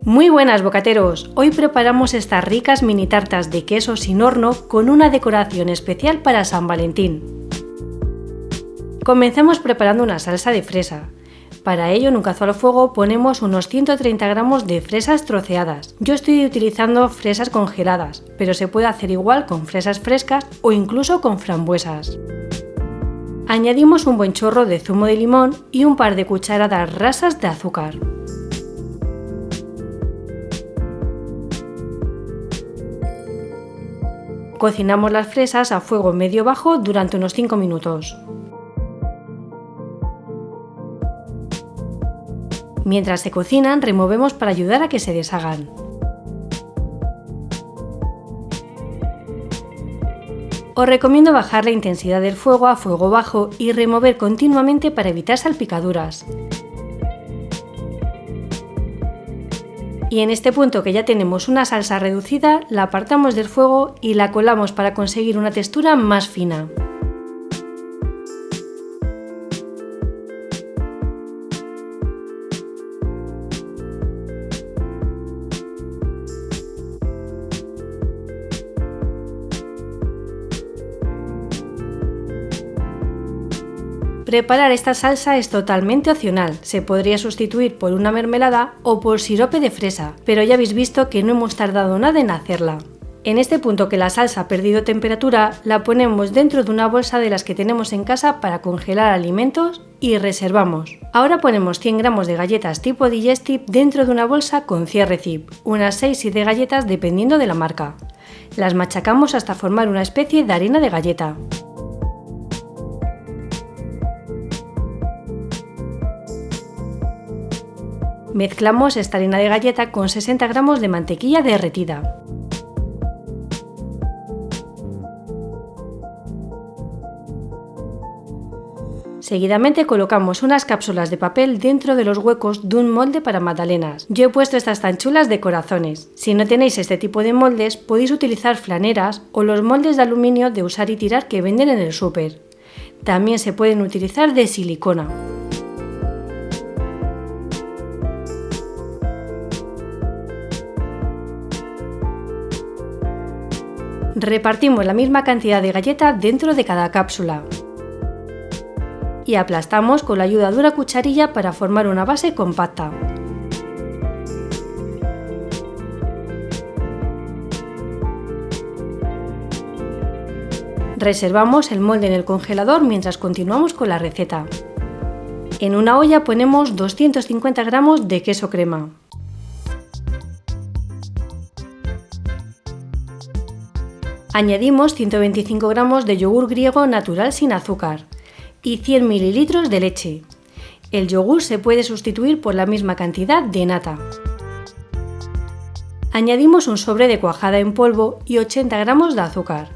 Muy buenas, bocateros. Hoy preparamos estas ricas mini tartas de queso sin horno con una decoración especial para San Valentín. Comencemos preparando una salsa de fresa. Para ello, en un cazuela a fuego ponemos unos 130 gramos de fresas troceadas. Yo estoy utilizando fresas congeladas, pero se puede hacer igual con fresas frescas o incluso con frambuesas. Añadimos un buen chorro de zumo de limón y un par de cucharadas rasas de azúcar. Cocinamos las fresas a fuego medio-bajo durante unos 5 minutos. Mientras se cocinan, removemos para ayudar a que se deshagan. Os recomiendo bajar la intensidad del fuego a fuego bajo y remover continuamente para evitar salpicaduras. Y en este punto que ya tenemos una salsa reducida, la apartamos del fuego y la colamos para conseguir una textura más fina. Preparar esta salsa es totalmente opcional, se podría sustituir por una mermelada o por sirope de fresa, pero ya habéis visto que no hemos tardado nada en hacerla. En este punto que la salsa ha perdido temperatura, la ponemos dentro de una bolsa de las que tenemos en casa para congelar alimentos y reservamos. Ahora ponemos 100 gramos de galletas tipo Digestive dentro de una bolsa con cierre zip, unas 6-7 galletas dependiendo de la marca. Las machacamos hasta formar una especie de harina de galleta. Mezclamos esta harina de galleta con 60 gramos de mantequilla derretida. Seguidamente colocamos unas cápsulas de papel dentro de los huecos de un molde para magdalenas. Yo he puesto estas tan chulas de corazones. Si no tenéis este tipo de moldes, podéis utilizar flaneras o los moldes de aluminio de usar y tirar que venden en el súper. También se pueden utilizar de silicona. Repartimos la misma cantidad de galleta dentro de cada cápsula y aplastamos con la ayuda de una cucharilla para formar una base compacta. Reservamos el molde en el congelador mientras continuamos con la receta. En una olla ponemos 250 gramos de queso crema. Añadimos 125 gramos de yogur griego natural sin azúcar y 100 ml de leche. El yogur se puede sustituir por la misma cantidad de nata. Añadimos un sobre de cuajada en polvo y 80 gramos de azúcar.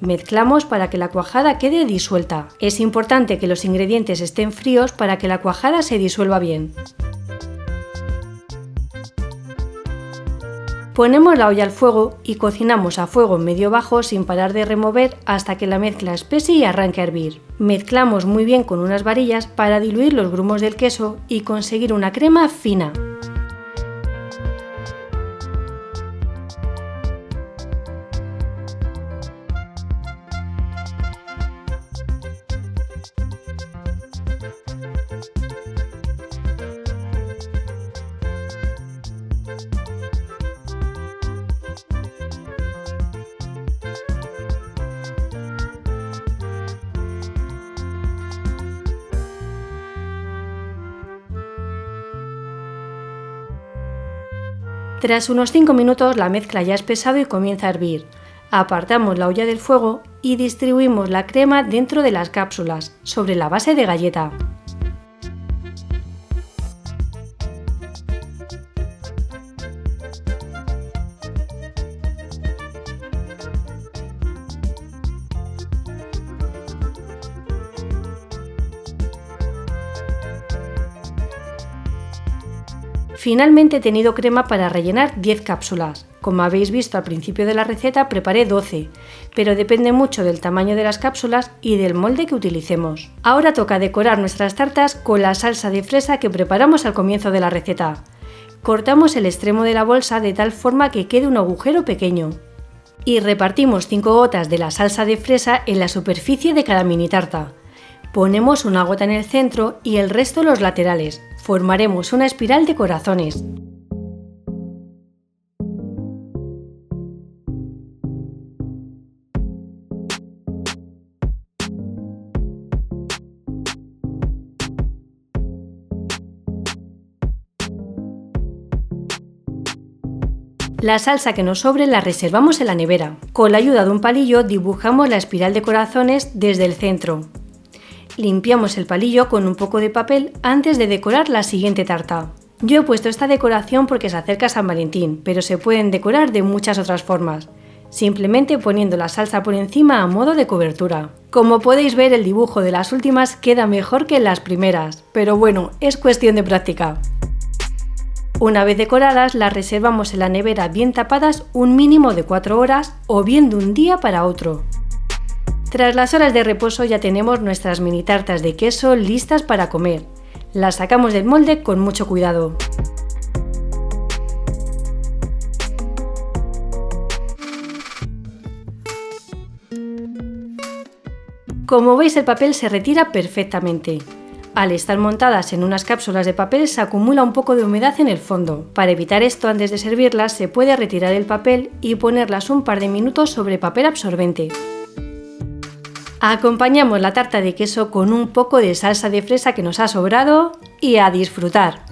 Mezclamos para que la cuajada quede disuelta. Es importante que los ingredientes estén fríos para que la cuajada se disuelva bien. Ponemos la olla al fuego y cocinamos a fuego medio-bajo sin parar de remover hasta que la mezcla espese y arranque a hervir. Mezclamos muy bien con unas varillas para diluir los grumos del queso y conseguir una crema fina. Tras unos 5 minutos la mezcla ya ha espesado y comienza a hervir. Apartamos la olla del fuego y distribuimos la crema dentro de las cápsulas, sobre la base de galleta. Finalmente he tenido crema para rellenar 10 cápsulas. Como habéis visto al principio de la receta, preparé 12, pero depende mucho del tamaño de las cápsulas y del molde que utilicemos. Ahora toca decorar nuestras tartas con la salsa de fresa que preparamos al comienzo de la receta. Cortamos el extremo de la bolsa de tal forma que quede un agujero pequeño. Y repartimos 5 gotas de la salsa de fresa en la superficie de cada mini tarta. Ponemos una gota en el centro y el resto en los laterales. Formaremos una espiral de corazones. La salsa que nos sobre la reservamos en la nevera. Con la ayuda de un palillo dibujamos la espiral de corazones desde el centro. Limpiamos el palillo con un poco de papel antes de decorar la siguiente tarta. Yo he puesto esta decoración porque se acerca San Valentín, pero se pueden decorar de muchas otras formas, simplemente poniendo la salsa por encima a modo de cobertura. Como podéis ver, el dibujo de las últimas queda mejor que en las primeras, pero bueno, es cuestión de práctica. Una vez decoradas, las reservamos en la nevera bien tapadas un mínimo de 4 horas o bien de un día para otro. Tras las horas de reposo ya tenemos nuestras mini tartas de queso listas para comer. Las sacamos del molde con mucho cuidado. Como veis, el papel se retira perfectamente. Al estar montadas en unas cápsulas de papel se acumula un poco de humedad en el fondo. Para evitar esto, antes de servirlas se puede retirar el papel y ponerlas un par de minutos sobre papel absorbente. Acompañamos la tarta de queso con un poco de salsa de fresa que nos ha sobrado y a disfrutar.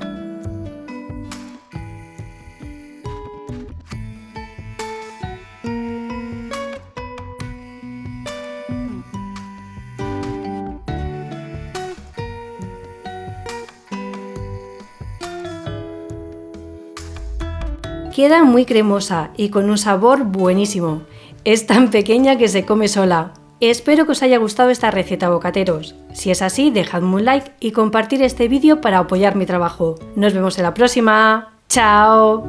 Queda muy cremosa y con un sabor buenísimo. Es tan pequeña que se come sola. Espero que os haya gustado esta receta, bocateros. Si es así, dejadme un like y compartir este vídeo para apoyar mi trabajo. Nos vemos en la próxima. ¡Chao!